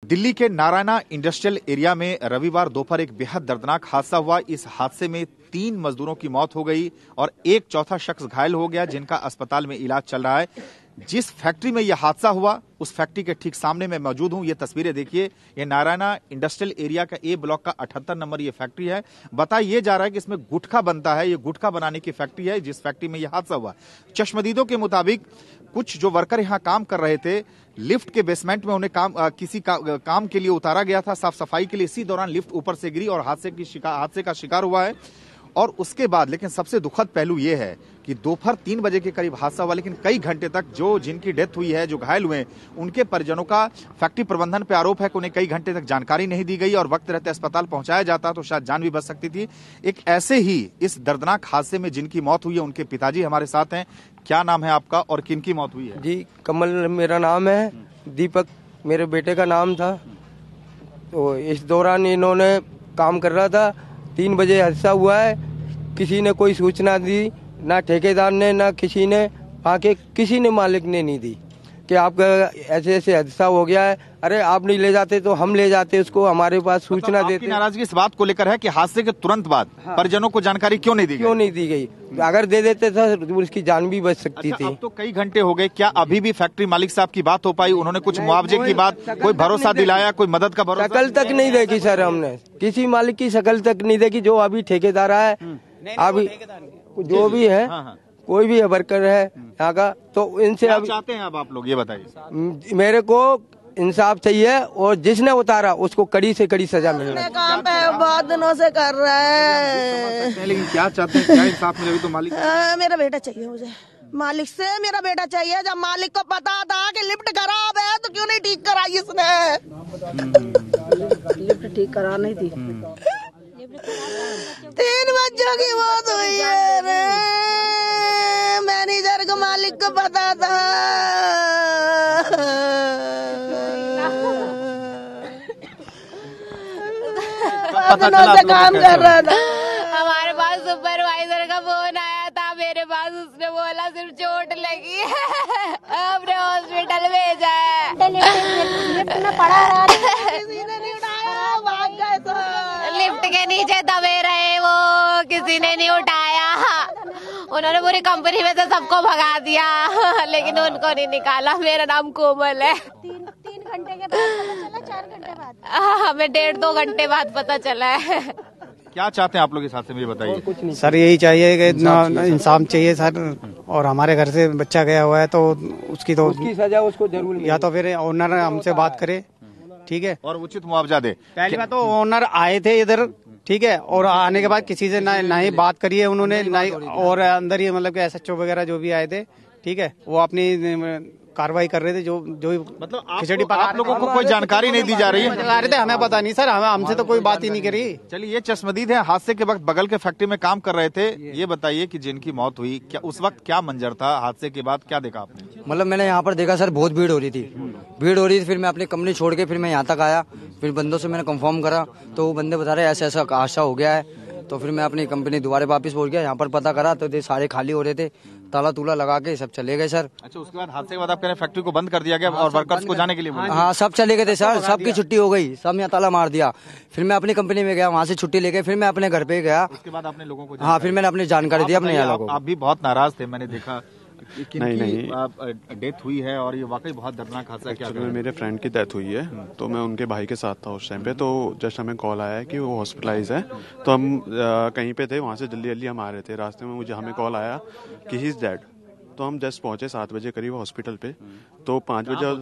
दिल्ली के Narayana industrial area में रविवार दोपहर एक बेहद दर्दनाक हादसा हुआ। इस हादसे में 3 मजदूरों की मौत हो गई और एक चौथा शख्स घायल हो गया, जिनका अस्पताल में इलाज चल रहा है। जिस फैक्ट्री में यह हादसा हुआ उस फैक्ट्री के ठीक सामने मैं मौजूद हूं। ये तस्वीरें देखिए, ये नारायणा इंडस्ट्रियल एरिया का ए ब्लॉक का 78 नंबर ये फैक्ट्री है। बताया ये जा रहा है कि इसमें गुटखा बनता है, ये गुटखा बनाने की फैक्ट्री है जिस फैक्ट्री में यह हादसा हुआ। चश्मदीदों के मुताबिक कुछ जो वर्कर यहाँ काम कर रहे थे, लिफ्ट के बेसमेंट में उन्हें काम के लिए उतारा गया था, साफ सफाई के लिए। इसी दौरान लिफ्ट ऊपर से गिरी और हादसे का शिकार हुआ है। और उसके बाद लेकिन सबसे दुखद पहलू यह है कि दोपहर 3 बजे के करीब हादसा हुआ, लेकिन कई घंटे तक जिनकी डेथ हुई है, जो घायल हुए, उनके परिजनों का फैक्ट्री प्रबंधन पर आरोप है कि उन्हें कई घंटे तक जानकारी नहीं दी गई और वक्त रहते अस्पताल पहुंचाया जाता तो शायद जान भी बच सकती थी। एक ऐसे ही इस दर्दनाक हादसे में जिनकी मौत हुई है, उनके पिताजी हमारे साथ हैं। क्या नाम है आपका और किनकी मौत हुई है? जी, कमल मेरा नाम है, दीपक मेरे बेटे का नाम था। तो इस दौरान इन्होंने काम कर रहा था, 3 बजे हादसा हुआ है। किसी ने कोई सूचना दी, ना ठेकेदार ने, ना किसी ने आके, किसी ने मालिक ने नहीं दी कि आपका ऐसे ऐसे हादसा हो गया है। अरे आप नहीं ले जाते तो हम ले जाते उसको, हमारे पास सूचना देते। नाराजगी इस बात को लेकर है कि हादसे के तुरंत बाद परिजनों को जानकारी क्यों नहीं दी गई? अगर दे देते तो उसकी जान भी बच सकती थी। अब तो कई घंटे हो गए, क्या अभी भी फैक्ट्री मालिक साहब की बात हो पाई? उन्होंने कुछ मुआवजे की बात, कोई भरोसा दिलाया, कोई मदद का भरोसा? शकल तक नहीं देखी सर, हमने किसी मालिक की शकल तक नहीं देखी। जो अभी ठेकेदार है, अभी जो भी है, कोई भी वर्कर है यहाँ का, तो इनसे क्या चाहते हैं अब आप लोग, ये बताइए। मेरे को इंसाफ चाहिए और जिसने उतारा उसको कड़ी से कड़ी सजा मिलना। काम पे बहुत दिनों से कर रहा है, लेकिन क्या चाहते हैं, क्या इंसाफ मिलेगा? तो मालिक मेरा बेटा चाहिए, मुझे मालिक से मेरा बेटा चाहिए। जब मालिक को पता था कि लिफ्ट खराब है तो क्यों नहीं ठीक कराई इसने? लिफ्ट ठीक करा नहीं थी। 3 बच्चों की मौत हुई है रे। मैनेजर को मालिक को पता था। से काम कर रहा था। हमारे पास सुपरवाइजर का फोन आया था, मेरे पास उसने बोला सिर्फ चोट लगी है, अपने हॉस्पिटल भेजा है। लिफ्ट में पड़ा रहा, किसी ने नहीं उठाया, भाग गए तो। लिफ्ट के नीचे दबे रहे वो, किसी ने नहीं उठाया। उन्होंने पूरी कंपनी में से सबको भगा दिया, लेकिन उनको नहीं निकाला। मेरा नाम कोमल है। 3 घंटे के बाद पता चला, 4 घंटे बाद? हमें 1.5-2 घंटे बाद पता चला है। क्या चाहते हैं आप लोग इस हादसे में, बताइए। सर यही चाहिए कि इंसाफ चाहिए सर, और हमारे घर से बच्चा गया हुआ है तो उसकी सजा उसको जरूर, या तो फिर ओनर हमसे बात करे, ठीक है, और उचित मुआवजा दे। पहली बात तो ओनर आए थे इधर, ठीक है, और आने के बाद किसी से ना ही बात करिए उन्होंने, ना ही, और अंदर ही मतलब कि SHO वगैरह जो भी आए थे, ठीक है, वो अपनी कार्रवाई कर रहे थे। जो मतलब खिचड़ी पर आप लोगों को कोई जानकारी नहीं दी जा रही है? हमें पता नहीं सर, हमसे तो कोई बात ही नहीं करी। चलिए, ये चश्मदीद है, हादसे के वक्त बगल के फैक्ट्री में काम कर रहे थे। ये बताइए कि जिनकी मौत हुई, क्या उस वक्त क्या मंजर था? हादसे के बाद क्या देखा आपने? मतलब मैंने यहाँ पर देखा सर, बहुत भीड़ हो रही थी। फिर मैं अपनी कंपनी छोड़ के फिर मैं यहाँ तक आया। फिर बंदों से मैंने कंफर्म करा तो वो बंदे बता रहे ऐसा ऐसा हादसा हो गया है। तो फिर मैं अपनी कंपनी दोबारा वापस पहुंच गया। यहाँ पर पता करा तो सारे खाली हो रहे थे, ताला तूला लगा के सब चले गए सर। अच्छा, उसके बाद हादसे के बाद आप कह रहे हैं फैक्ट्री को बंद कर दिया गया और वर्कर्स को जाने के लिए बोला? हाँ, सब चले गए थे सर, सबकी छुट्टी हो गई, सब यहाँ ताला मार दिया। फिर मैं अपनी कंपनी में गया, वहाँ से छुट्टी लेके फिर मैं अपने घर पे गया। उसके बाद आपने लोगों को? हाँ, फिर मैंने अपनी जानकारी दी अपने यहाँ लोगों को। आप भी बहुत नाराज थे, मैंने देखा। नहीं, डेथ हुई है और ये वाकई बहुत दर्दनाक हादसा है। क्या मेरे फ्रेंड की डेथ हुई है, तो मैं उनके भाई के साथ था उस टाइम पे। तो जस्ट हमें कॉल आया है कि वो हॉस्पिटलाइज है, तो हम कहीं पे थे, वहाँ से जल्दी हम आ रहे थे। रास्ते में हमें कॉल आया कि ही इज डेड। तो हम जस्ट पहुंचे 7 बजे करीब हॉस्पिटल पे। तो 5 बजे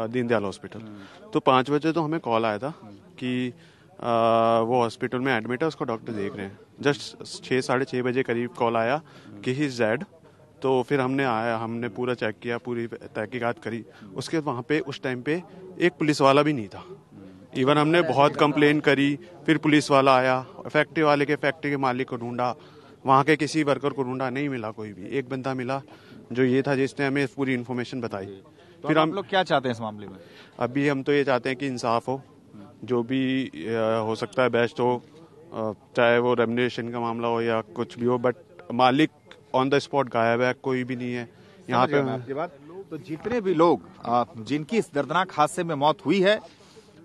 दीनदयाल हॉस्पिटल। तो 5 बजे तो हमें कॉल आया था कि वो हॉस्पिटल में एडमिट है, उसको डॉक्टर देख रहे हैं। जस्ट 6-6:30 बजे करीब कॉल आया कि ही इज डेड। तो फिर हमने पूरा चेक किया, पूरी तहकीकात करी। उसके वहाँ पे उस टाइम पे एक पुलिस वाला भी नहीं था। इवन हमने बहुत कंप्लेन करी, फिर पुलिस वाला आया, फैक्ट्री के मालिक को ढूंढा, वहाँ के किसी वर्कर को ढूंढा, नहीं मिला कोई भी। एक बंदा मिला जो ये था जिसने हमें पूरी इन्फॉर्मेशन बताई। तो फिर हम लोग क्या चाहते हैं इस मामले में? अभी हम तो ये चाहते हैं कि इंसाफ हो, जो भी हो सकता है बेस्ट हो, चाहे वो रेम्युनरेशन का मामला हो या कुछ भी हो। बट मालिक ऑन द स्पॉट गायब है, कोई भी नहीं है यहाँ पे। आपकी बात। तो जितने भी लोग जिनकी इस दर्दनाक हादसे में मौत हुई है,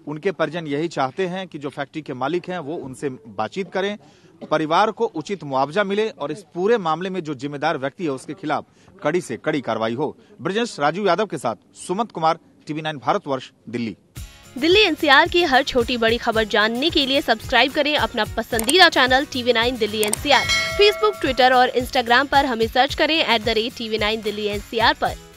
उनके परिजन यही चाहते हैं कि जो फैक्ट्री के मालिक हैं वो उनसे बातचीत करें, परिवार को उचित मुआवजा मिले और इस पूरे मामले में जो जिम्मेदार व्यक्ति है उसके खिलाफ कड़ी से कड़ी कार्रवाई हो। ब्रजेश राजू यादव के साथ सुमंत कुमार, TV9 भारतवर्ष, दिल्ली। दिल्ली NCR की हर छोटी बड़ी खबर जानने के लिए सब्सक्राइब करें अपना पसंदीदा channel TV9 Delhi NCR। Facebook, Twitter और इंस्टाग्राम पर हमें सर्च करें @TV9 दिल्ली NCR पर।